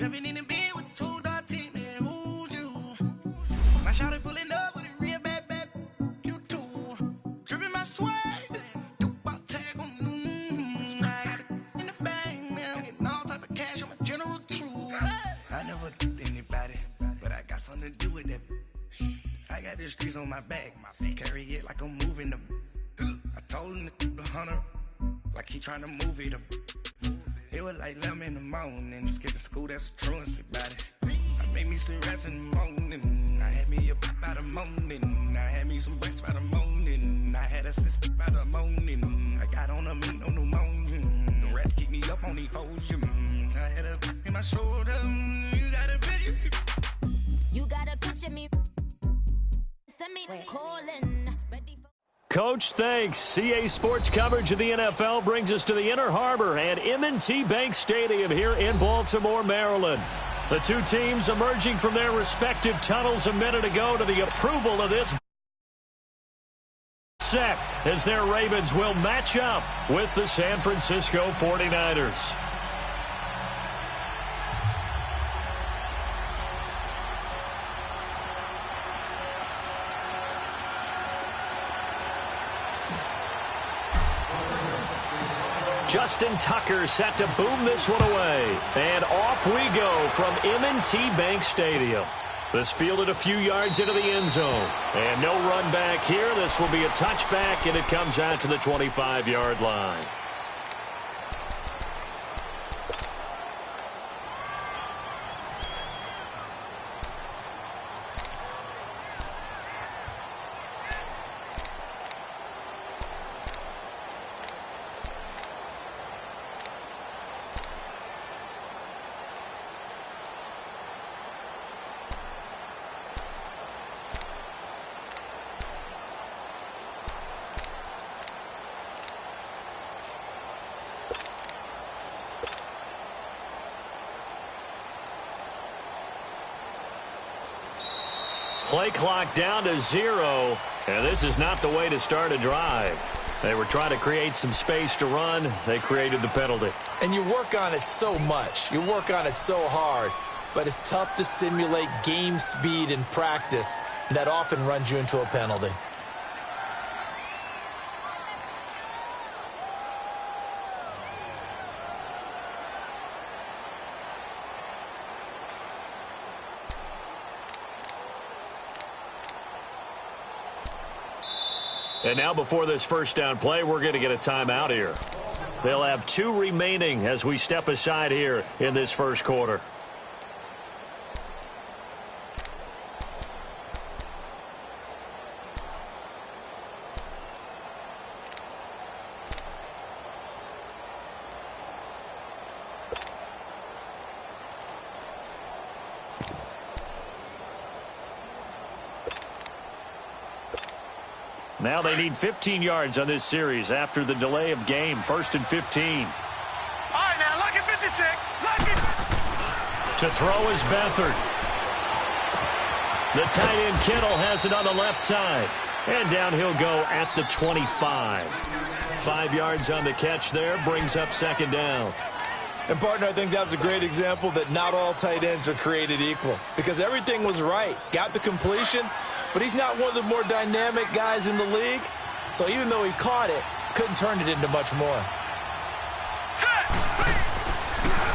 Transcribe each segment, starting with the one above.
Jumping in the bed with 2 dark teeth, man, who's you? My shawty pulling up with a real bad, you too. Dripping my swag, do about tag on I got it in the bag, man, I'm getting all type of cash, I'm a general truth. I never did anybody, but I got something to do with that. I got the streets on my back, carry it like I'm moving them. I told him to 100, like he trying to move it up. It was like 11 in the morning, skipping school, that's a truancy about it. I made me some rats in the morning, I had me a pop by the morning, I had me some breaks by the morning, I had a six by the morning, I got on a meat on the morning, the rats keep me up on the podium, I had a in my shoulder, you got a picture. You got a picture me, send me calling. Coach, thanks. CA Sports coverage of the NFL brings us to the Inner Harbor and M&T Bank Stadium here in Baltimore, Maryland. The two teams emerging from their respective tunnels a minute ago to the approval of this set as their Ravens will match up with the San Francisco 49ers. Justin Tucker set to boom this one away. And off we go from M&T Bank Stadium. This fielded a few yards into the end zone. And no run back here. This will be a touchback, and it comes out to the 25-yard line. Play clock down to 0, and this is not the way to start a drive. They were trying to create some space to run. They created the penalty. And you work on it so much. You work on it so hard. But it's tough to simulate game speed in practice. That often runs you into a penalty. And now before this first down play, we're going to get a timeout here. They'll have 2 remaining as we step aside here in this first quarter. Now they need 15 yards on this series after the delay of game. 1st and 15. All right, now, look at 56. Look at... To throw is Beathard. The tight end Kittle has it on the left side. And down he'll go at the 25. 5 yards on the catch there. Brings up 2nd down. And, partner, I think that's a great example that not all tight ends are created equal. Because everything was right. Got the completion. But he's not one of the more dynamic guys in the league. So even though he caught it, couldn't turn it into much more.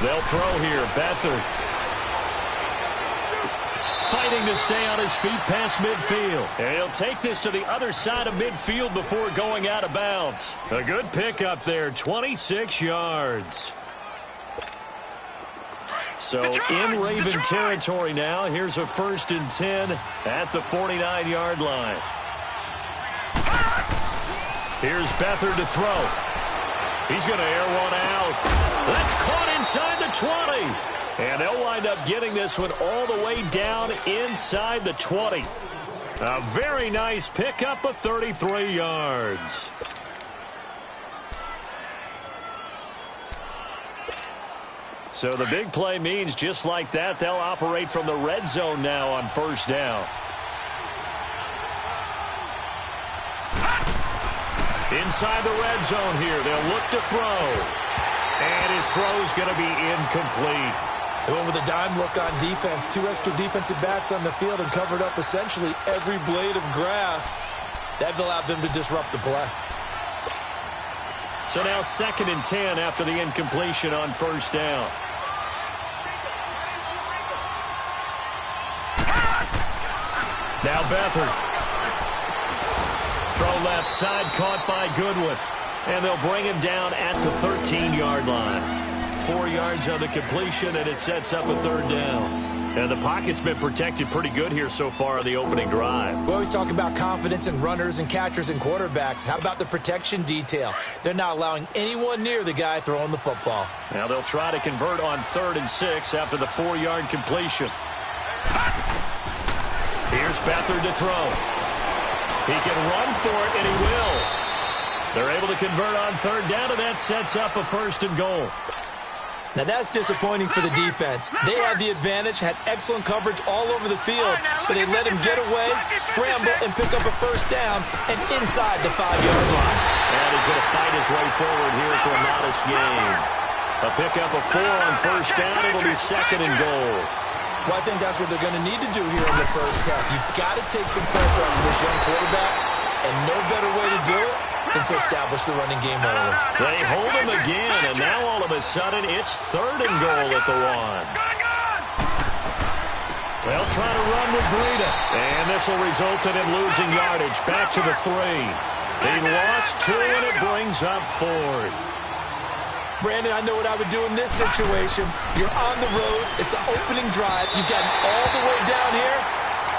They'll throw here. Beathard fighting to stay on his feet past midfield. And he'll take this to the other side of midfield before going out of bounds. A good pickup there. 26 yards. So in Raven territory now. Here's a 1st and 10 at the 49-yard line. Here's Beathard to throw. He's going to air one out. That's caught inside the 20. And they'll wind up getting this one all the way down inside the 20. A very nice pickup of 33 yards. So the big play means just like that, they'll operate from the red zone now on 1st down. Inside the red zone here, they'll look to throw. And his throw's going to be incomplete. They went with a dime look on defense. 2 extra defensive backs on the field and covered up essentially every blade of grass. That allowed them to disrupt the play. So now 2nd and 10 after the incompletion on first down. Now Beathard. Throw left side, caught by Goodwin. And they'll bring him down at the 13-yard line. 4 yards on the completion, and it sets up a 3rd down. And the pocket's been protected pretty good here so far on the opening drive. We always talk about confidence in runners and catchers and quarterbacks. How about the protection detail? They're not allowing anyone near the guy throwing the football. Now they'll try to convert on 3rd and 6 after the 4-yard completion. Here's Beathard to throw. He can run for it, and he will. They're able to convert on 3rd down, and that sets up a 1st and goal. Now that's disappointing for the defense. They had the advantage, had excellent coverage all over the field, but they let him get away, scramble, and pick up a 1st down and inside the 5-yard line. And he's going to fight his way forward here for a modest gain. A pickup of 4 on 1st down. It'll be 2nd and goal. Well, I think that's what they're going to need to do here in the first half. You've got to take some pressure off of this young quarterback, and no better way to do it than to establish the running game early. They hold him again, and now all of a sudden it's 3rd and goal at the 1. They'll try to run with Breida, and this will result in him losing yardage. Back to the 3. He lost 2, and it brings up 4th. Brandon, I know what I would do in this situation. You're on the road. It's the opening drive. You've gotten all the way down here.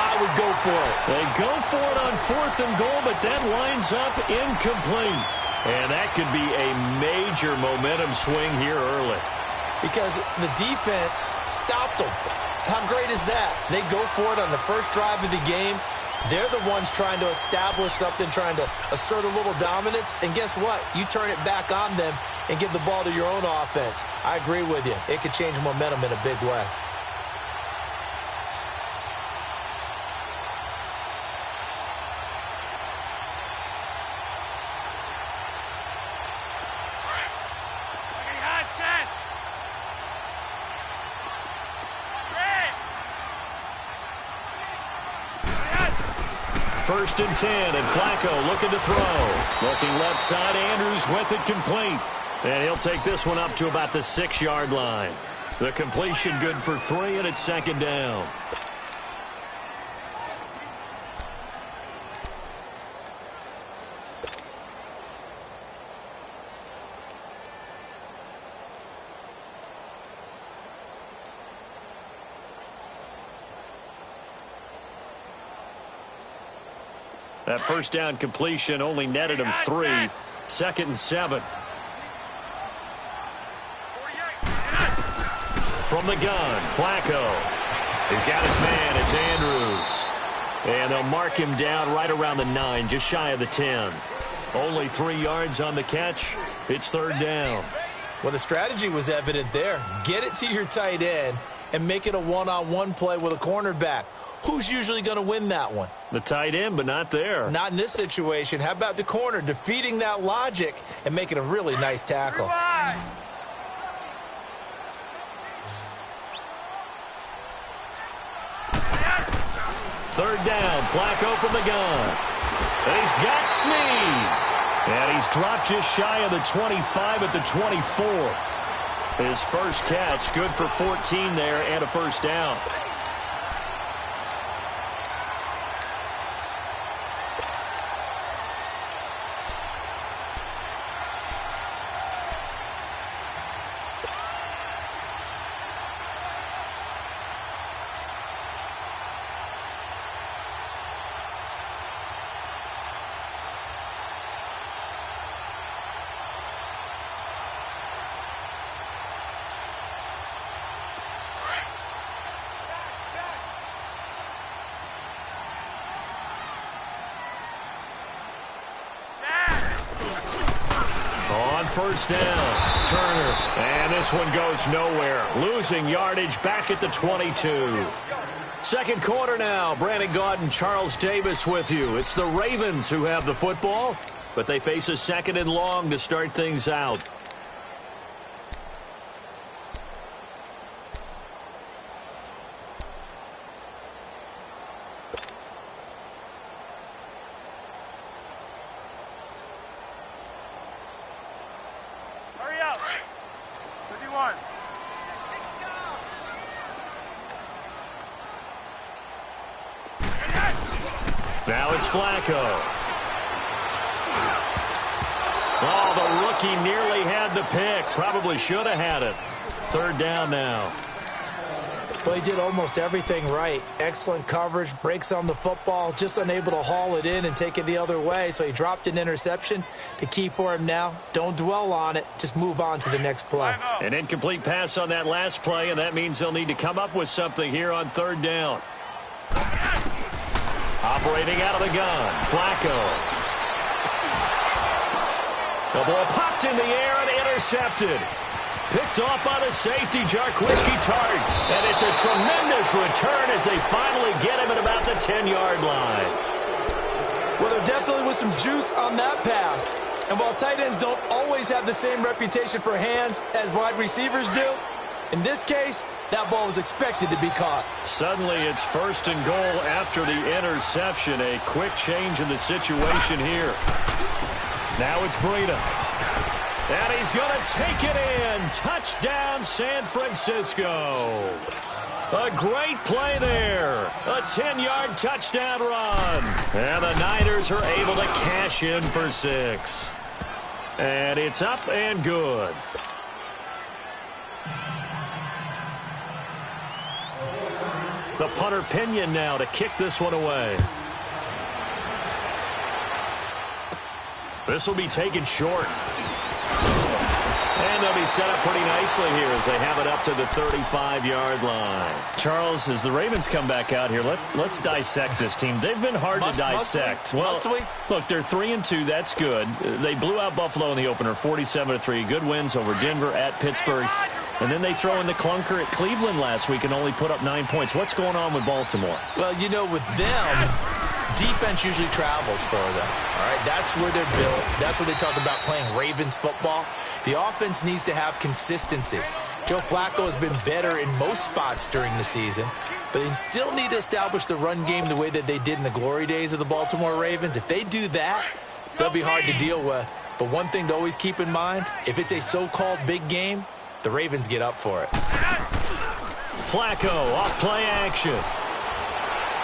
I would go for it. They go for it on 4th and goal, but that winds up incomplete. And that could be a major momentum swing here early. Because the defense stopped them. How great is that? They go for it on the first drive of the game. They're the ones trying to establish something, trying to assert a little dominance. And guess what? You turn it back on them and give the ball to your own offense. I agree with you. It could change momentum in a big way. First and 10, and Flacco looking to throw. Looking left side, Andrews with it complete. And he'll take this one up to about the 6-yard line. The completion good for 3, and it's 2nd down. That first down completion only netted him 3. 2nd and 7. From the gun, Flacco. He's got his man. It's Andrews. And they'll mark him down right around the 9, just shy of the 10. Only 3 yards on the catch. It's 3rd down. Well, the strategy was evident there. Get it to your tight end and make it a one-on-one play with a cornerback. Who's usually going to win that one? The tight end, but not there. Not in this situation. How about the corner defeating that logic and making a really nice tackle? Third down, Flacco from the gun. And he's got Snead. And he's dropped just shy of the 25 at the 24. His first catch, good for 14 there and a first down. First down, Turner, and this one goes nowhere. Losing yardage back at the 22. Second quarter now. Brandon Gaudin, Charles Davis with you. It's the Ravens who have the football, but they face a 2nd and long to start things out. Now it's Flacco. Oh, the rookie nearly had the pick. Probably should have had it. Third down now. Well, he did almost everything right. Excellent coverage, breaks on the football, just unable to haul it in and take it the other way, so he dropped an interception. The key for him now, don't dwell on it, just move on to the next play. An incomplete pass on that last play, and that means they'll need to come up with something here on third down. Operating out of the gun, Flacco. The ball popped in the air and intercepted. Picked off by the safety, Jarquiski Tart. And it's a tremendous return as they finally get him at about the 10-yard line. Well, there definitely was some juice on that pass. And while tight ends don't always have the same reputation for hands as wide receivers do, in this case, that ball was expected to be caught. Suddenly, it's first and goal after the interception. A quick change in the situation here. Now it's Breida. And he's going to take it in. Touchdown, San Francisco. A great play there. A 10-yard touchdown run. And the Niners are able to cash in for 6. And it's up and good. The punter Pinion now to kick this one away. This will be taken short. And they'll be set up pretty nicely here as they have it up to the 35-yard line. Charles, as the Ravens come back out here, let's dissect this team. They've been hard to dissect. Must we? Look, they're 3-2. That's good. They blew out Buffalo in the opener, 47-3. Good wins over Denver, at Pittsburgh. And then they throw in the clunker at Cleveland last week and only put up 9 points. What's going on with Baltimore? Well, you know, with them, defense usually travels for them. All right, that's where they're built. That's where they talk about playing Ravens football. The offense needs to have consistency. Joe Flacco has been better in most spots during the season, but they still need to establish the run game the way that they did in the glory days of the Baltimore Ravens. If they do that, they'll be hard to deal with. But one thing to always keep in mind, if it's a so-called big game, the Ravens get up for it. Flacco off play action.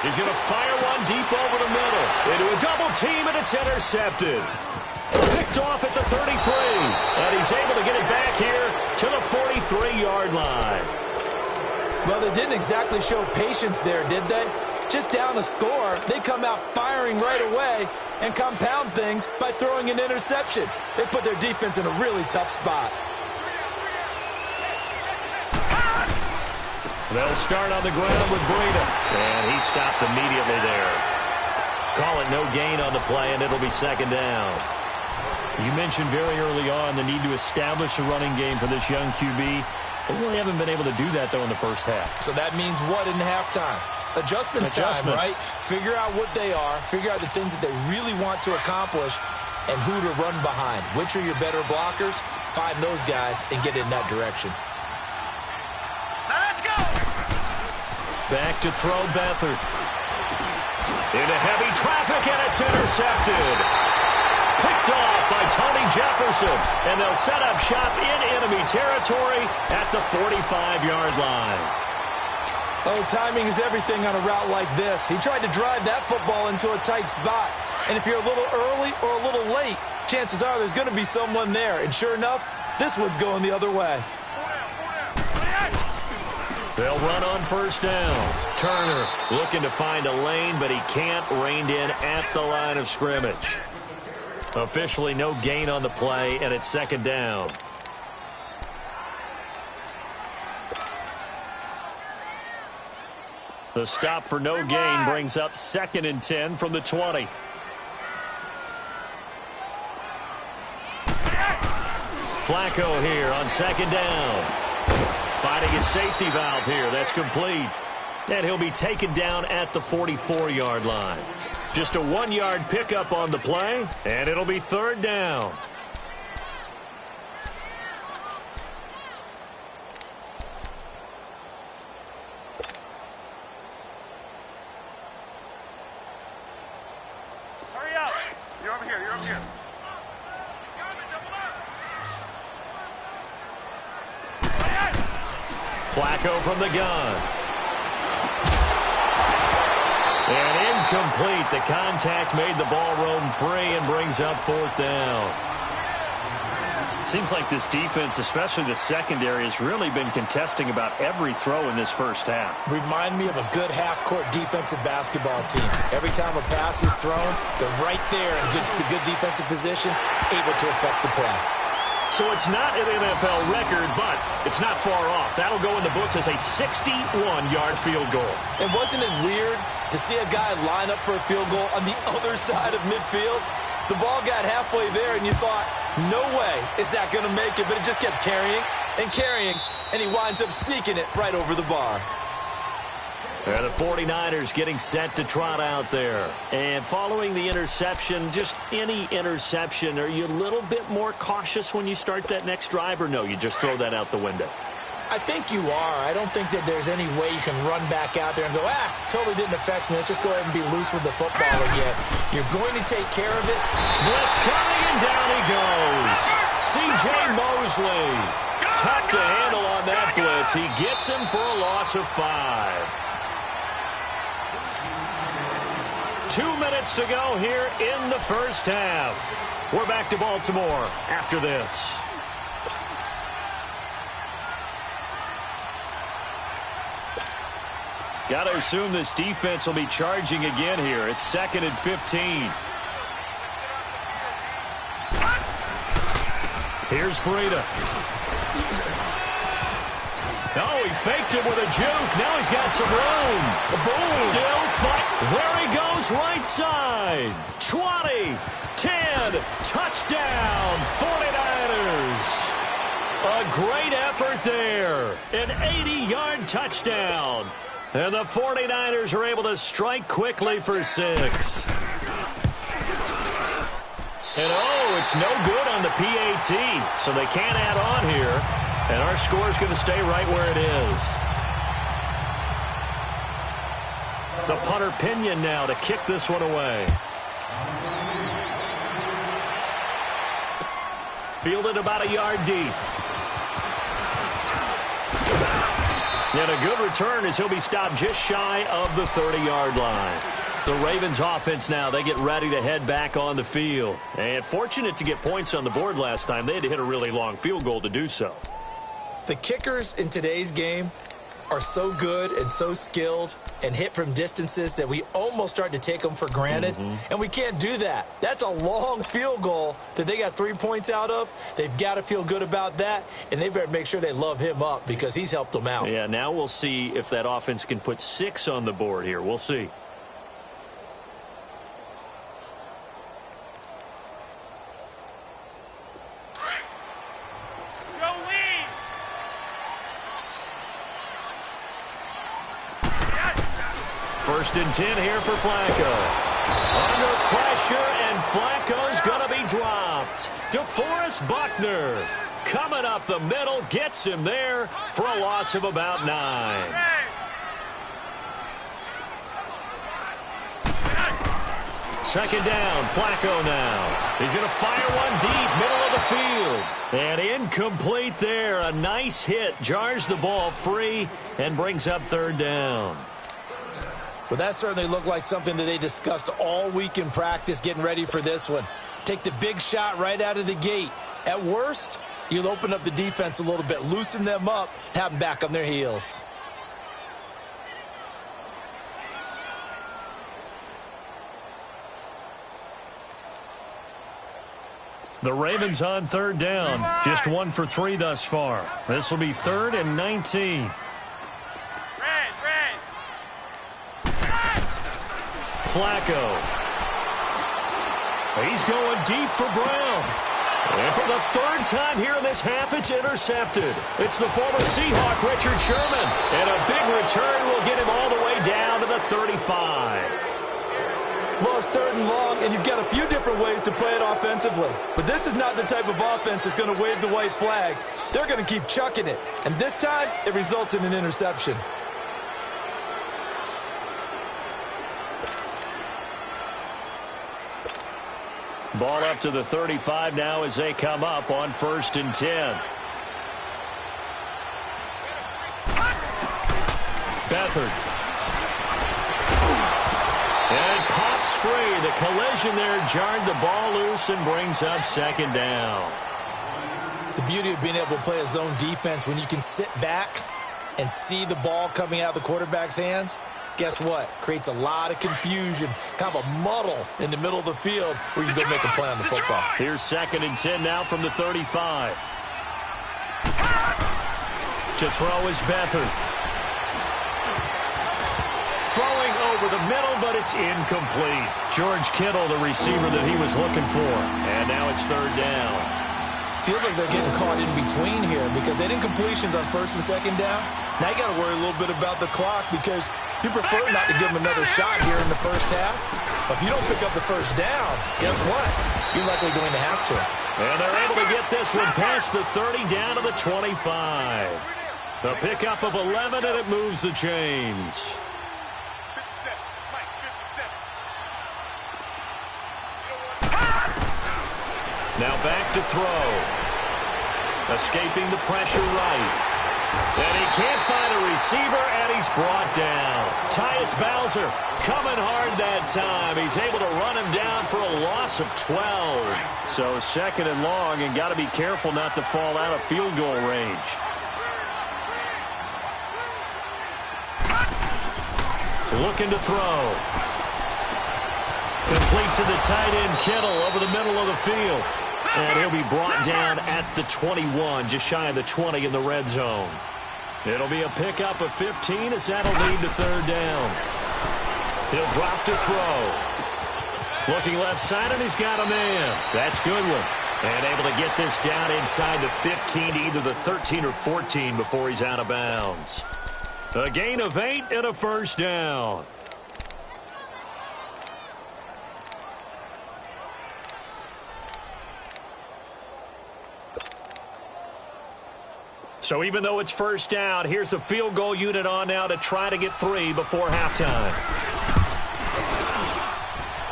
He's going to fire one deep over the middle. Into a double team, and it's intercepted. Picked off at the 33. And he's able to get it back here to the 43-yard line. Well, they didn't exactly show patience there, did they? Just down a score, they come out firing right away and compound things by throwing an interception. They put their defense in a really tough spot. They'll start on the ground with Breida. And he stopped immediately there. Call it no gain on the play, and it'll be second down. You mentioned very early on the need to establish a running game for this young QB. They really haven't been able to do that, though, in the first half. So that means what in halftime? Adjustments time, right? Figure out what they are. Figure out the things that they really want to accomplish and who to run behind. Which are your better blockers? Find those guys and get in that direction. Back to throw Beathard. Into heavy traffic, and it's intercepted. Picked off by Tony Jefferson. And they'll set up shop in enemy territory at the 45-yard line. Oh, timing is everything on a route like this. He tried to drive that football into a tight spot. And if you're a little early or a little late, chances are there's going to be someone there. And sure enough, this one's going the other way. They'll run on first down. Turner looking to find a lane, but he can't. Reined in at the line of scrimmage. Officially no gain on the play, and it's second down. The stop for no gain brings up 2nd and 10 from the 20. Flacco here on second down. Finding his safety valve here. That's complete. And he'll be taken down at the 44-yard line. Just a 1-yard pickup on the play, and it'll be third down. Hurry up. You're over here. You're over here. Flacco from the gun. And incomplete. The contact made the ball roam free and brings up 4th down. Seems like this defense, especially the secondary, has really been contesting about every throw in this first half. Remind me of a good half-court defensive basketball team. Every time a pass is thrown, they're right there in a good defensive position, able to affect the play. So it's not an NFL record, but it's not far off. That'll go in the books as a 61-yard field goal. And wasn't it weird to see a guy line up for a field goal on the other side of midfield? The ball got halfway there, and you thought, no way is that going to make it, but it just kept carrying, and he winds up sneaking it right over the bar. And the 49ers getting set to trot out there. And following the interception, just any interception, are you a little bit more cautious when you start that next drive, or no, you just throw that out the window? I think you are. I don't think that there's any way you can run back out there and go, totally didn't affect me. Let's just go ahead and be loose with the football again. You're going to take care of it. Blitz coming, and down he goes. C.J. Mosley. Tough to handle on that blitz. He gets him for a loss of 5. 2 minutes to go here in the first half. We're back to Baltimore after this. Got to assume this defense will be charging again here. It's 2nd and 15. Here's Breida. Oh, he faked him with a juke. Now he's got some room. Boom. Still fight. There he goes, right side. 20, 10, touchdown, 49ers. A great effort there. An 80-yard touchdown. And the 49ers are able to strike quickly for 6. And, it's no good on the PAT, so they can't add on here. And our score is going to stay right where it is. The punter Pinion now to kick this one away. Fielded about a yard deep. And a good return as he'll be stopped just shy of the 30-yard line. The Ravens offense now, they get ready to head back on the field. And fortunate to get points on the board last time. They had to hit a really long field goal to do so. The kickers in today's game are so good and so skilled and hit from distances that we almost start to take them for granted. And we can't do that. That's a long field goal that they got 3 points out of. They've got to feel good about that, and they better make sure they love him up because he's helped them out. Yeah, now we'll see if that offense can put 6 on the board here. We'll see. First and 10 here for Flacco. Under pressure, and Flacco's going to be dropped. DeForest Buckner coming up the middle, gets him there for a loss of about 9. Second down, Flacco now. He's going to fire one deep, middle of the field. And incomplete there. A nice hit, jars the ball free, and brings up 3rd down. But that certainly looked like something that they discussed all week in practice getting ready for this one. Take the big shot right out of the gate. At worst, you'll open up the defense a little bit, loosen them up, have them back on their heels. The Ravens on 3rd down. Just 1 for 3 thus far. This will be 3rd and 19. Flacco. He's going deep for Brown. And for the 3rd time here in this half, it's intercepted. It's the former Seahawk, Richard Sherman. And a big return will get him all the way down to the 35. Well, it's 3rd and long, and you've got a few different ways to play it offensively. But this is not the type of offense that's going to wave the white flag. They're going to keep chucking it. And this time, it results in an interception. Ball up to the 35 now as they come up on 1st and 10. Beathard. And free. The collision there jarred the ball loose and brings up second down. The beauty of being able to play a zone defense when you can sit back and see the ball coming out of the quarterback's hands, guess what? Creates a lot of confusion, kind of a muddle in the middle of the field where you can go make a play on the football. Here's 2nd and 10 now from the 35. To throw is Beathard. Throwing over the middle, but it's incomplete. George Kittle, the receiver that he was looking for. And now it's 3rd down. Feels like they're getting caught in between here because they did incompletions on 1st and 2nd down. Now you got to worry a little bit about the clock because you prefer not to give them another shot here in the first half. But if you don't pick up the 1st down, guess what? You're likely going to have to. And they're able to get this one past the 30 down to the 25. The pickup of 11, and it moves the chains. 57. Mike, 57. Now back to throw. Escaping the pressure right. And he can't find a receiver, and he's brought down. Tyus Bowser coming hard that time. He's able to run him down for a loss of 12. So 2nd and long, and got to be careful not to fall out of field goal range. Looking to throw. Complete to the tight end, Kittle, over the middle of the field. And he'll be brought down at the 21, just shy of the 20 in the red zone. It'll be a pickup of 15 as that'll lead to 3rd down. He'll drop to throw. Looking left side, and he's got a man. That's Goodwin. And able to get this down inside the 15, either the 13 or 14 before he's out of bounds. A gain of 8 and a 1st down. So even though it's 1st down, here's the field goal unit on now to try to get 3 before halftime.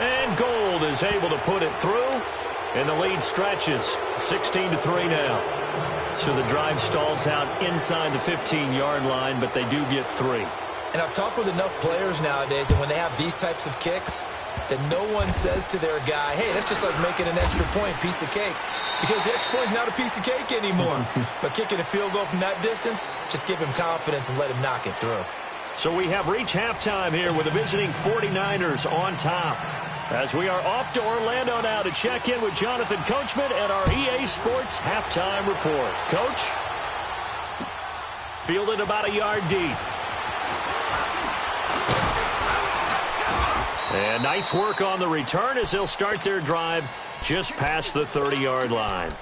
And Gold is able to put it through, and the lead stretches 16-3 now. So the drive stalls out inside the 15-yard line, but they do get 3. And I've talked with enough players nowadays, and when they have these types of kicks, that no one says to their guy, hey, that's just like making an extra point, piece of cake. Because the extra point is not a piece of cake anymore. But kicking a field goal from that distance, just give him confidence and let him knock it through. So we have reached halftime here with the visiting 49ers on top. As we are off to Orlando now to check in with Jonathan Coachman and our EA Sports halftime report. Coach? Fielded about a yard deep. And nice work on the return as they'll start their drive just past the 30-yard line.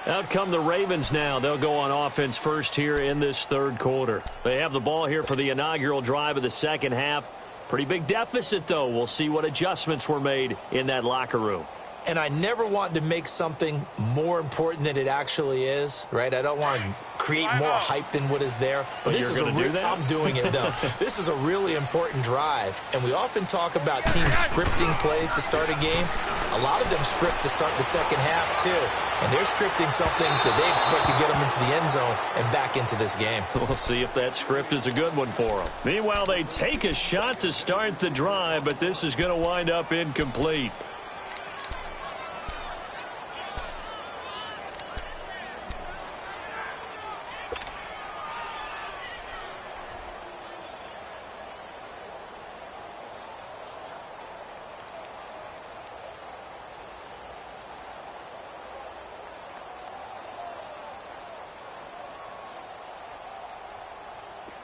Out come the Ravens now. They'll go on offense first here in this 3rd quarter. They have the ball here for the inaugural drive of the 2nd half. Pretty big deficit, though. We'll see what adjustments were made in that locker room. And I never want to make something more important than it actually is, right? I don't want to create more hype than what is there. But this is I'm doing it, though. This is a really important drive. And we often talk about teams scripting plays to start a game. A lot of them script to start the 2nd half, too. And they're scripting something that they expect to get them into the end zone and back into this game. We'll see if that script is a good one for them. Meanwhile, they take a shot to start the drive, but this is going to wind up incomplete.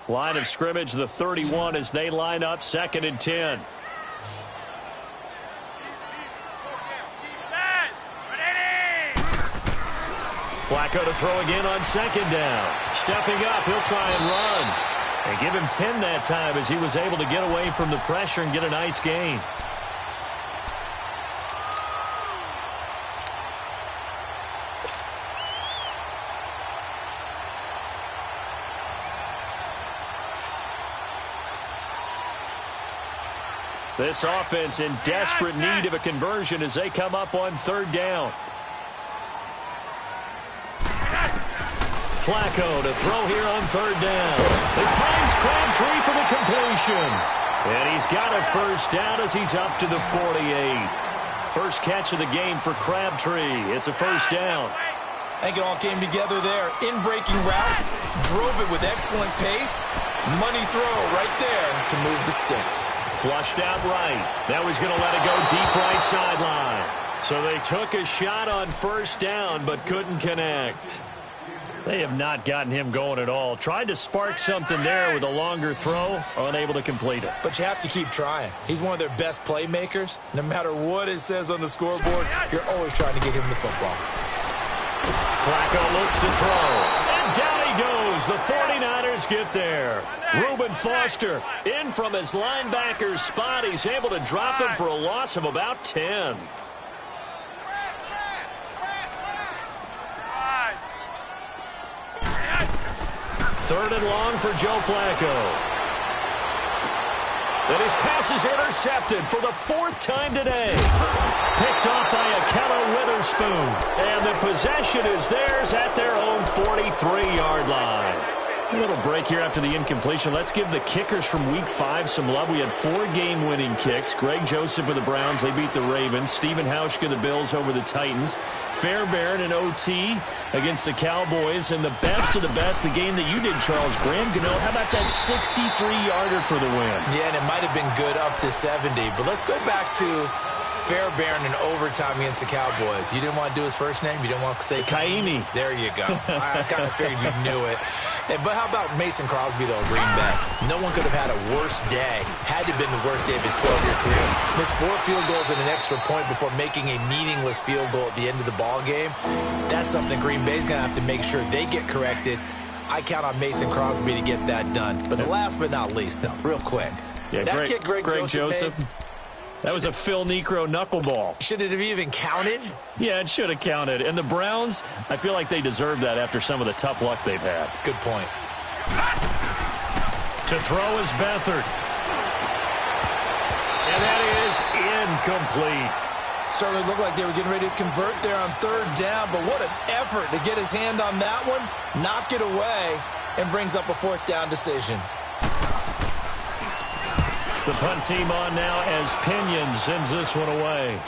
Line of scrimmage, the 31 as they line up 2nd and 10. Flacco to throw again on 2nd down. Stepping up, he'll try and run. And give him 10 that time as he was able to get away from the pressure and get a nice gain. This offense in desperate need of a conversion as they come up on 3rd down. Flacco to throw here on 3rd down. It finds Crabtree for the completion. And he's got a first down as he's up to the 48. First catch of the game for Crabtree. It's a first down. I think it all came together there. In-breaking route, drove it with excellent pace. Money throw right there to move the sticks. Flushed out right. Now he's going to let it go deep right sideline. So they took a shot on first down but couldn't connect. They have not gotten him going at all. Tried to spark something there with a longer throw, unable to complete it. But you have to keep trying. He's one of their best playmakers. No matter what it says on the scoreboard, you're always trying to get him the football. Flacco looks to throw. And down he goes. The 49ers get there. Reuben Foster in from his linebacker spot. He's able to drop him for a loss of about 10. Third and long for Joe Flacco. And his pass is intercepted for the fourth time today. Picked off by Akello Witherspoon. And the possession is theirs at their own 43-yard line. A little break here after the incompletion. Let's give the kickers from Week 5 some love. We had 4 game-winning kicks. Greg Joseph of the Browns, they beat the Ravens. Stephen Hauschka, the Bills, over the Titans. Fairbairn in OT against the Cowboys. And the best of the best, the game that you did, Charles, Graham Gano. How about that 63-yarder for the win? Yeah, and it might have been good up to 70. But let's go back to Fairbairn in overtime against the Cowboys. You didn't want to do his first name? You didn't want to say Kaimi. There you go. I kind of figured you knew it. But how about Mason Crosby, though, Green Bay? No one could have had a worse day. Had to have been the worst day of his 12-year career. Missed 4 field goals and an extra point before making a meaningless field goal at the end of the ball game. That's something Green Bay's going to have to make sure they get corrected. I count on Mason Crosby to get that done. But last but not least, though, real quick. Yeah, that kick Greg Joseph made, that was a Phil Necro knuckleball. Should it have even counted? Yeah, it should have counted. And the Browns, I feel like they deserve that after some of the tough luck they've had. Good point. To throw is Beathard. And that is incomplete. Certainly looked like they were getting ready to convert there on third down, but what an effort to get his hand on that one, knock it away, and brings up a fourth down decision. The punt team on now as Pinion sends this one away.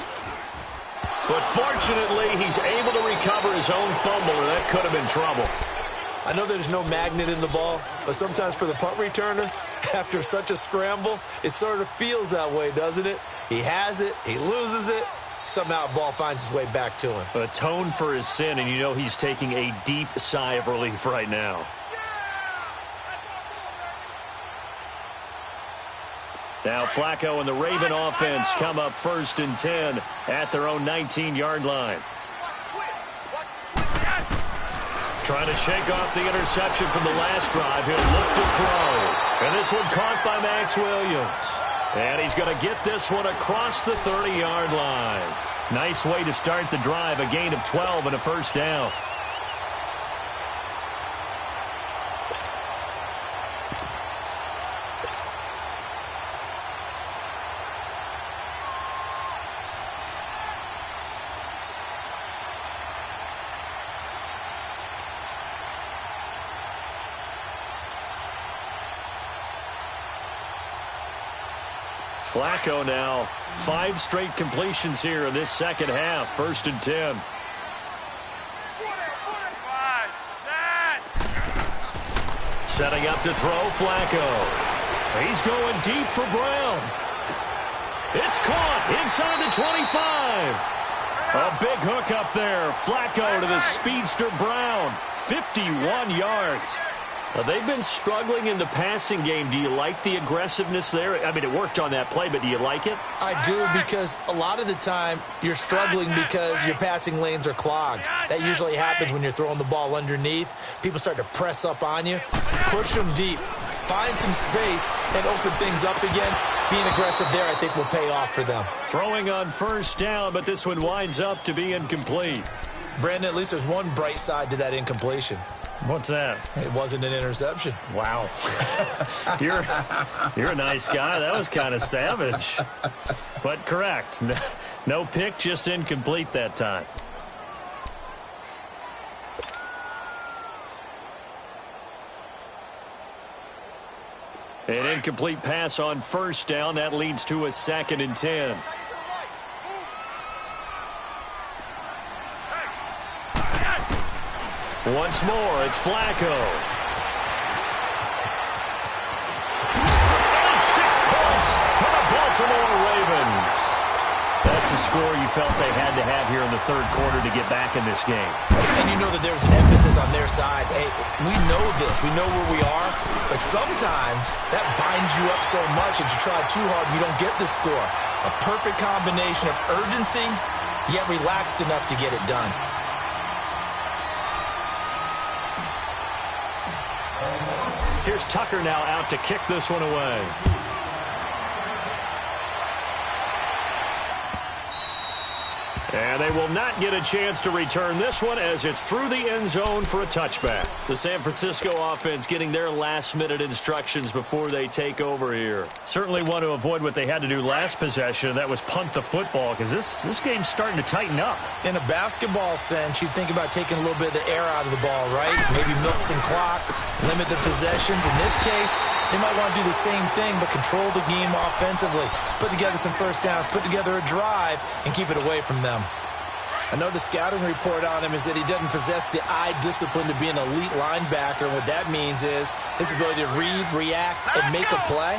But fortunately, he's able to recover his own fumble, or that could have been trouble. I know there's no magnet in the ball, but sometimes for the punt returner, after such a scramble, it sort of feels that way, doesn't it? He has it, he loses it, somehow the ball finds its way back to him. Atone for his sin, and you know he's taking a deep sigh of relief right now. Now Flacco and the Raven offense come up 1st and 10 at their own 19-yard line. Trying to shake off the interception from the last drive. He'll look to throw. And this one caught by Max Williams. And he's going to get this one across the 30-yard line. Nice way to start the drive. A gain of 12 and a first down. Flacco now, 5 straight completions here in this second half. 1st and 10. Setting up to throw, Flacco. He's going deep for Brown. It's caught inside the 25. A big hook up there. Flacco to the speedster Brown. 51 yards. They've been struggling in the passing game. Do you like the aggressiveness there? I mean, it worked on that play, but do you like it? I do, because a lot of the time you're struggling because your passing lanes are clogged. That usually happens when you're throwing the ball underneath. People start to press up on you. Push them deep. Find some space and open things up again. Being aggressive there, I think, will pay off for them. Throwing on 1st down, but this one winds up to be incomplete. Brandon, at least there's one bright side to that incompletion. What's that? It wasn't an interception. Wow. You're a nice guy. That was kind of savage. But correct. No pick, just incomplete that time. An incomplete pass on first down. That leads to a 2nd and 10. Once more, it's Flacco. And 6 points for the Baltimore Ravens. That's the score you felt they had to have here in the third quarter to get back in this game. And you know that there's an emphasis on their side. Hey, we know this. We know where we are. But sometimes that binds you up so much that you try too hard, you don't get the score. A perfect combination of urgency, yet relaxed enough to get it done. Here's Tucker now out to kick this one away. And they will not get a chance to return this one as it's through the end zone for a touchback. The San Francisco offense getting their last-minute instructions before they take over here. Certainly want to avoid what they had to do last possession. That was punt the football because this game's starting to tighten up. In a basketball sense, you think about taking a little bit of the air out of the ball, right? Maybe milk some clock, limit the possessions. In this case, they might want to do the same thing but control the game offensively. Put together some first downs, put together a drive, and keep it away from them. I know the scouting report on him is that he doesn't possess the eye discipline to be an elite linebacker. And what that means is his ability to read, react, and make a play.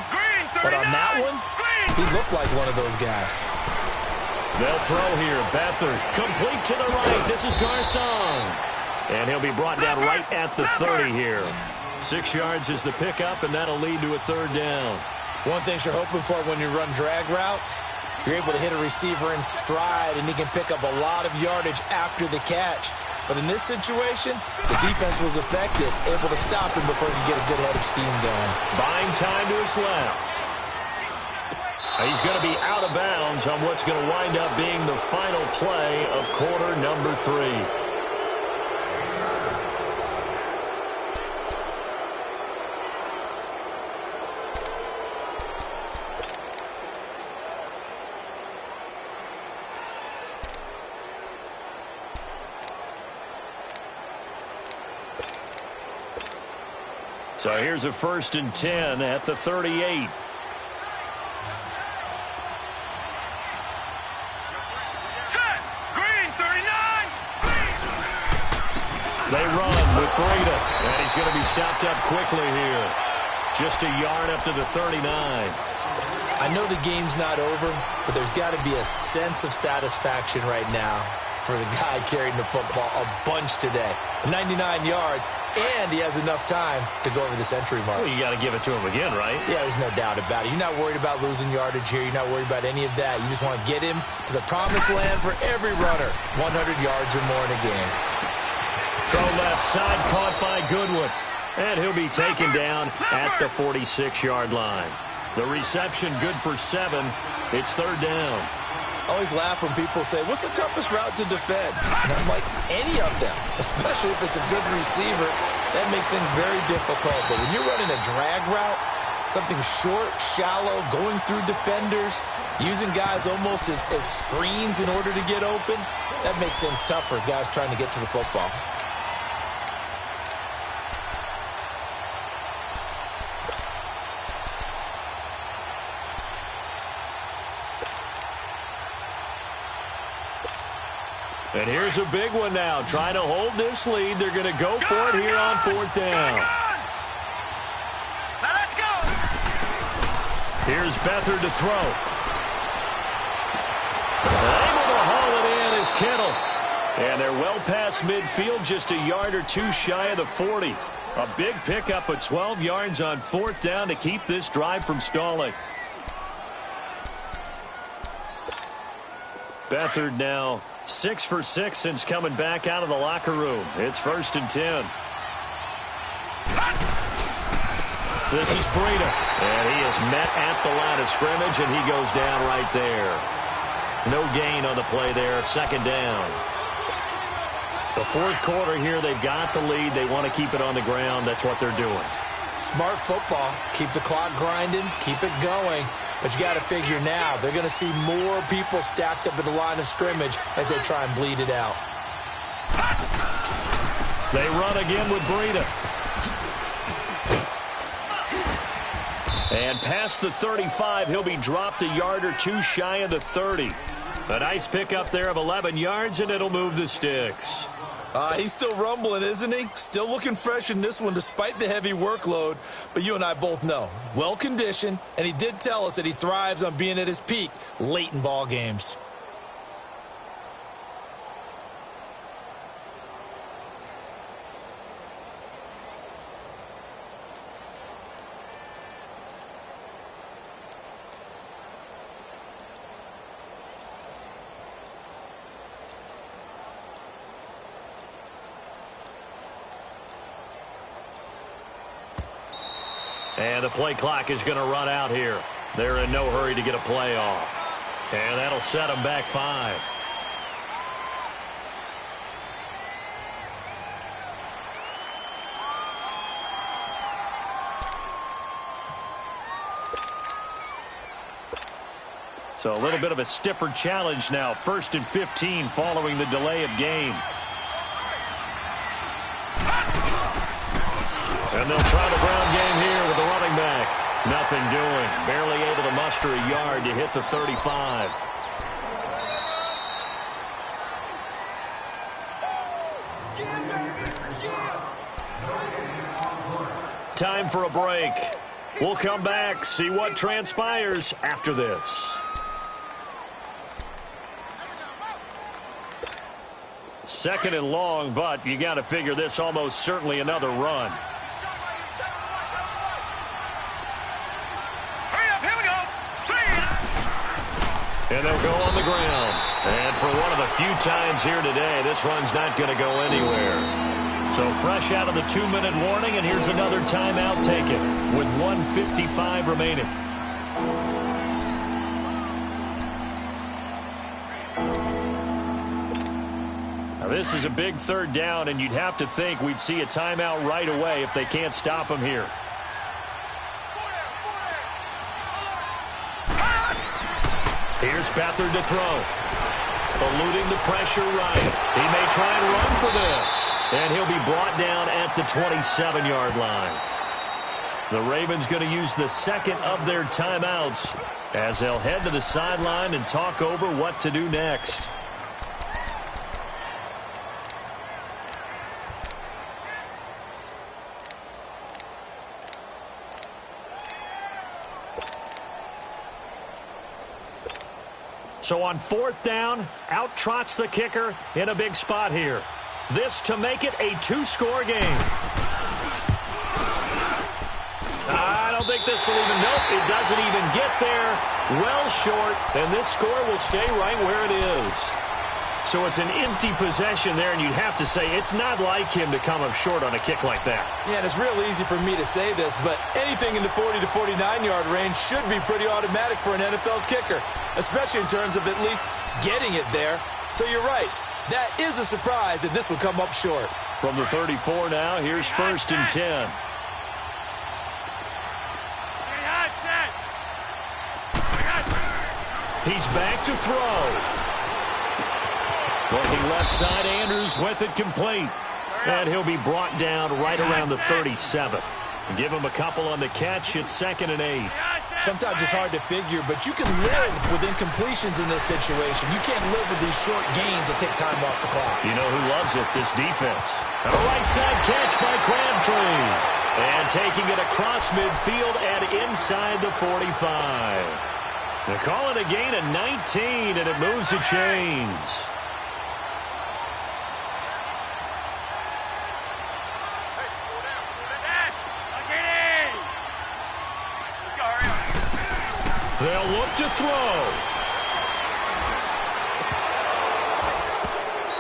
But on that one, he looked like one of those guys. They'll throw here. Beathard complete to the right. This is Garcon. And he'll be brought down right at the 30 here. 6 yards is the pickup, and that'll lead to a 3rd down. One thing you're hoping for when you run drag routes, you're able to hit a receiver in stride, and he can pick up a lot of yardage after the catch. But in this situation, the defense was effective, able to stop him before he could get a good head of steam going. Buying time to his left. He's going to be out of bounds on what's going to wind up being the final play of quarter number 3. So here's a 1st and 10 at the 38. Set. Green, 39. They run with Breida, and he's going to be stopped up quickly here. Just a yard up to the 39. I know the game's not over, but there's got to be a sense of satisfaction right now for the guy carrying the football a bunch today. 99 yards, and he has enough time to go over the century mark. Well, you got to give it to him again, right? Yeah, there's no doubt about it. You're not worried about losing yardage here. You're not worried about any of that. You just want to get him to the promised land for every runner. 100 yards or more in a game. Throw left side, caught by Goodwin. And he'll be taken down at the 46-yard line. The reception good for 7. It's 3rd down. I always laugh when people say, what's the toughest route to defend? And I'm like, any of them, especially if it's a good receiver. That makes things very difficult. But when you're running a drag route, something short, shallow, going through defenders, using guys almost as screens in order to get open, that makes things tough for guys trying to get to the football. And here's a big one now. Trying to hold this lead. They're going to go for it here on 4th down. Now let's go. Here's Beathard to throw. Able to haul it in is Kittle. And they're well past midfield, just a yard or 2 shy of the 40. A big pickup of 12 yards on 4th down to keep this drive from stalling. Beathard now 6 for 6 since coming back out of the locker room. It's 1st and 10. This is Breida. And he is met at the line of scrimmage, and he goes down right there. No gain on the play there. 2nd down. The 4th quarter here, they've got the lead. They want to keep it on the ground. That's what they're doing. Smart football. Keep the clock grinding. Keep it going. But you got to figure now, they're going to see more people stacked up at the line of scrimmage as they try and bleed it out. They run again with Breida. And past the 35, he'll be dropped a yard or two shy of the 30. A nice pickup there of 11 yards, and it'll move the sticks. He's still rumbling, isn't he? Still looking fresh in this one despite the heavy workload. But you and I both know, well-conditioned, and he did tell us that he thrives on being at his peak late in ball games. And the play clock is going to run out here. They're in no hurry to get a play off. And that'll set them back 5. So a little bit of a stiffer challenge now. 1st and 15 following the delay of game. And they'll try the ground game here with the running back. Nothing doing. Barely able to muster a yard to hit the 35. Time for a break. We'll come back, see what transpires after this. Second and long, but you got to figure this almost certainly another run. And they'll go on the ground. And for one of the few times here today, this run's not going to go anywhere. So fresh out of the 2-minute warning, and here's another timeout taken with 1:55 remaining. Now this is a big 3rd down, and you'd have to think we'd see a timeout right away if they can't stop him here. Here's Beathard to throw. Eluding the pressure right. He may try and run for this. And he'll be brought down at the 27-yard line. The Ravens going to use the second of their timeouts as they'll head to the sideline and talk over what to do next. So on 4th down, out trots the kicker in a big spot here. This to make it a 2-score game. I don't think this will even, nope, it doesn't even get there. Well short, and this score will stay right where it is. So it's an empty possession there, and you'd have to say it's not like him to come up short on a kick like that. Yeah, and it's real easy for me to say this, but anything in the 40 to 49-yard range should be pretty automatic for an NFL kicker, especially in terms of at least getting it there. So you're right. That is a surprise that this would come up short. From the 34 now, here's 1st and 10. He's back to throw. Looking left side, Andrews with it complete. And he'll be brought down right around the 37. Give him a couple on the catch. It's 2nd and 8. Sometimes it's hard to figure, but you can live with incompletions in this situation. You can't live with these short gains that take time off the clock. You know who loves it? This defense. A right side catch by Crabtree. And taking it across midfield and inside the 45. They call it a gain of 19, and it moves the chains. They'll look to throw.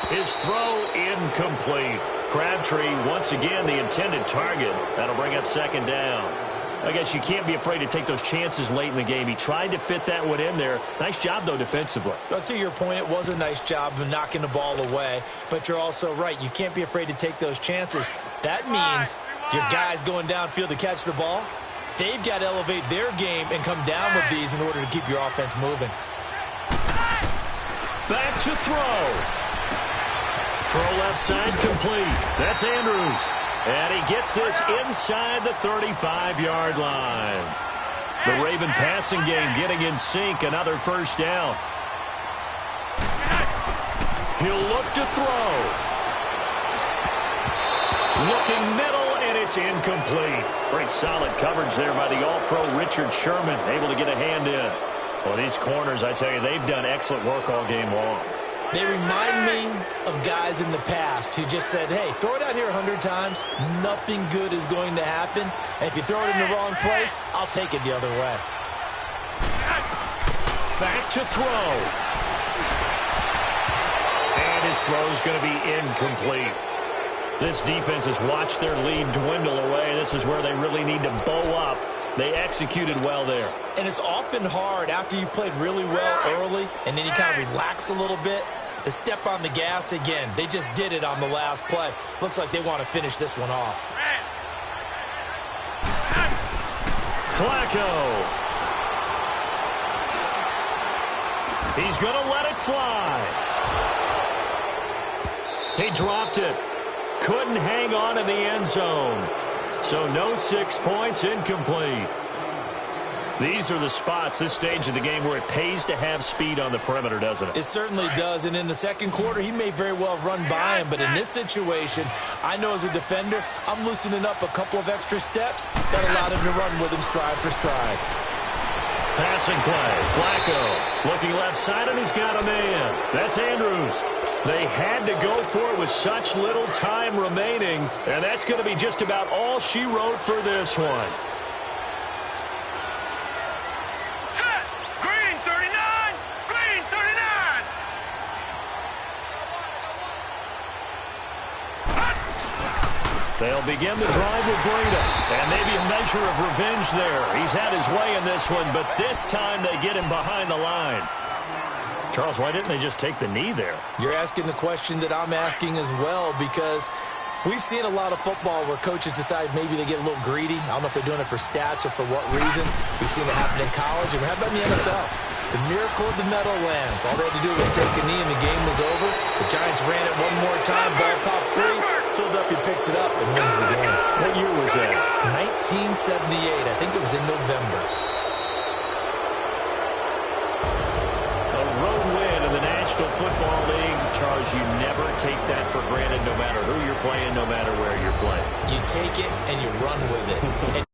His throw incomplete. Crabtree, once again, the intended target. That'll bring up 2nd down. I guess you can't be afraid to take those chances late in the game. He tried to fit that one in there. Nice job, though, defensively. Well, to your point, it was a nice job of knocking the ball away. But you're also right. You can't be afraid to take those chances. That means your guys going downfield to catch the ball, they've got to elevate their game and come down with these in order to keep your offense moving. Back to throw. Throw left side complete. That's Andrews. And he gets this inside the 35-yard line. The Raven passing game getting in sync. Another first down. He'll look to throw. Looking middle, and it's incomplete. Pretty solid coverage there by the All-Pro Richard Sherman. Able to get a hand in. Well, these corners, I tell you, they've done excellent work all game long. They remind me of guys in the past who just said, hey, throw it out here 100 times. Nothing good is going to happen. And if you throw it in the wrong place, I'll take it the other way. Back to throw. And his throw's going to be incomplete. This defense has watched their lead dwindle away. This is where they really need to bow up. They executed well there. And it's often hard after you've played really well early and then you kind of relax a little bit to step on the gas again. They just did it on the last play. Looks like they want to finish this one off. Flacco. He's going to let it fly. He dropped it. Couldn't hang on in the end zone. So no 6 points, incomplete. These are the spots, this stage of the game, where it pays to have speed on the perimeter, doesn't it? It certainly does. And in the second quarter, he may very well run by him. But in this situation, I know as a defender, I'm loosening up a couple of extra steps that allowed him to run with him stride for stride. Passing play. Flacco looking left side, and he's got a man. That's Andrews. They had to go for it with such little time remaining, and that's going to be just about all she wrote for this one. Set. Green 39. Green 39. They'll begin the drive with Breda, and maybe a measure of revenge there. He's had his way in this one, but this time they get him behind the line. Charles, why didn't they just take the knee there? You're asking the question that I'm asking as well, because we've seen a lot of football where coaches decide maybe they get a little greedy. I don't know if they're doing it for stats or for what reason. We've seen it happen in college, and how about in the NFL? The miracle of the Meadowlands. All they had to do was take a knee, and the game was over. The Giants ran it one more time, ball caught free. Philadelphia picks it up and wins the game. What year was that? 1978. I think it was in November. National Football League, Charles, you never take that for granted no matter who you're playing, no matter where you're playing. You take it and you run with it.